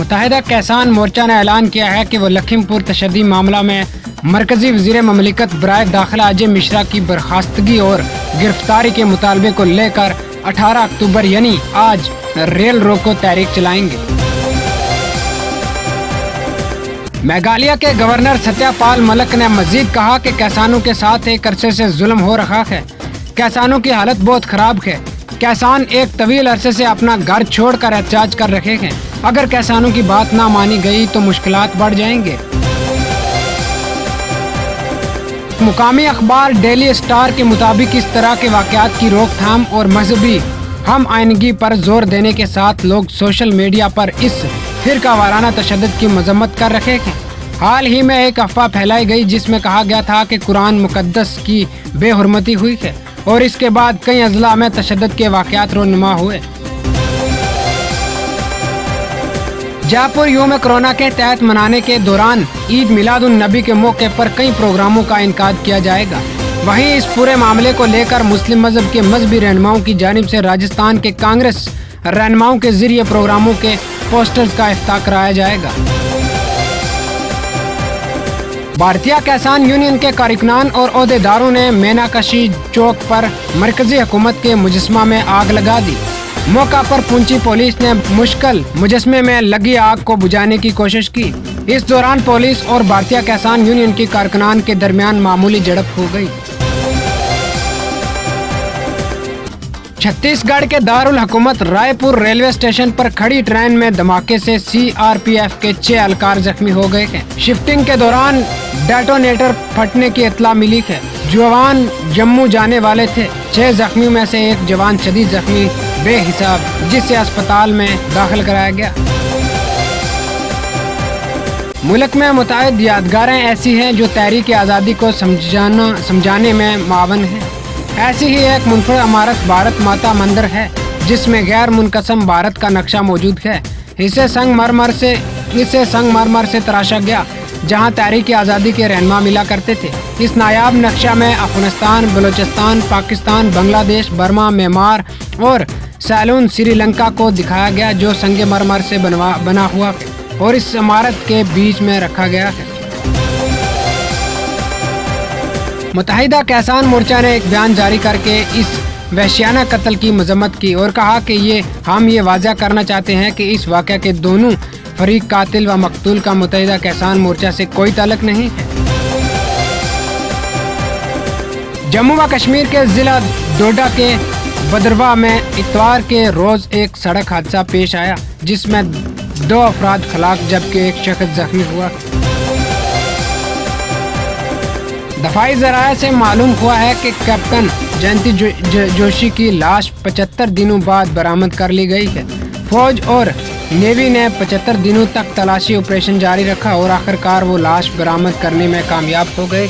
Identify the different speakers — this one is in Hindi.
Speaker 1: मुत्तहिदा किसान मोर्चा ने ऐलान किया है कि वो लखीमपुर तशद्दुद मामला में मरकजी वज़ीर ममलिकत बराए दाखिला अजय मिश्रा की बर्खास्तगी और गिरफ्तारी के मुतालबे को लेकर 18 अक्टूबर यानी आज रेल रोको तहरीक चलाएंगे। मेघालय के गवर्नर सत्यपाल मलिक ने मजीद कहा कि किसानों के साथ एक अरसे से जुल्म हो रहा है। किसानों की हालत बहुत खराब है। किसान एक तवील अरसे से अपना घर छोड़कर एहतजाज कर रहे हैं। अगर किसानों की बात ना मानी गई तो मुश्किलात बढ़ जाएंगे। मुकामी अखबार डेली स्टार के मुताबिक इस तरह के वाक़यात की रोकथाम और मजहबी हम आइनगी पर जोर देने के साथ लोग सोशल मीडिया पर इस फिरका वाराना तशद्दुद की मजम्मत कर रहे हैं। हाल ही में एक अफवाह फैलाई गई जिसमें कहा गया था कि कुरान मुकद्दस की बेहुरमती हुई है और इसके बाद कई अजला में तशद्दुद के वाक़यात रोनुमा हुए। जयपुर यौम कोरोना के तहत मनाने के दौरान ईद मिलादुन नबी के मौके पर कई प्रोग्रामों का इनकाद किया जाएगा। वहीं इस पूरे मामले को लेकर मुस्लिम मजहब के मजहबी रहनुमाओं की जानिब से राजस्थान के कांग्रेस रहनुमाओं के जरिए प्रोग्रामों के पोस्टर्स का इफ्ताह कराया जाएगा। भारतीय किसान यूनियन के कारकुनान और ओहदेदारों ने मीनाकशी चौक पर मरकजी हुकूमत के मुजस्समा में आग लगा दी। मौका पर पहुंची पुलिस ने मुश्किल मुजस्मे में लगी आग को बुझाने की कोशिश की। इस दौरान पुलिस और भारतीय किसान यूनियन के कारकुनान के दरमियान मामूली झड़प हो गई। छत्तीसगढ़ के दारुल हुकूमत रायपुर रेलवे स्टेशन पर खड़ी ट्रेन में धमाके से सीआरपीएफ के 6 एहलकार जख्मी हो गए हैं। शिफ्टिंग के दौरान डेटोनेटर फटने की इत्तला मिली है। जवान जम्मू जाने वाले थे। 6 जख्मियों में से एक जवान शदीद जख्मी बेहिसाब, जिसे अस्पताल में दाखिल कराया गया। मुल्क में मुतअद्दिद यादगारें ऐसी हैं जो तहरीक आज़ादी को समझाने में मावन है। ऐसी ही एक मुनफरद इमारत भारत माता मंदिर है जिसमें गैर मुनकसम भारत का नक्शा मौजूद है। इसे संगमरमर से तराशा गया जहां तहरीक आज़ादी के रहनुमा मिला करते थे। इस नायाब नक्शा में अफगानिस्तान, बलूचिस्तान, पाकिस्तान, बांग्लादेश, बर्मा, म्यांमार और सैलून श्रीलंका को दिखाया गया जो संगमरमर से बना हुआ है और इस इमारत के बीच में रखा गया है। मुत्तहिदा किसान मोर्चा ने एक बयान जारी करके इस वहशियाना कत्ल की मजम्मत की और कहा कि हम ये वाज़ा करना चाहते हैं कि इस वाक़या के दोनों फरीक कातिल व मकतूल का मुत्तहिदा किसान मोर्चा से कोई ताल्लुक नहीं है। जम्मू व कश्मीर के जिला डोडा के बदरवा में इतवार के रोज एक सड़क हादसा पेश आया जिसमें 2 अफराद हलाक जबकि एक शख्स जख्मी हुआ। दफाई ज़राए से मालूम हुआ है कि कैप्टन जयंती जोशी की लाश 75 दिनों बाद बरामद कर ली गई है। फौज और नेवी ने 75 दिनों तक तलाशी ऑपरेशन जारी रखा और आखिरकार वो लाश बरामद करने में कामयाब हो गए।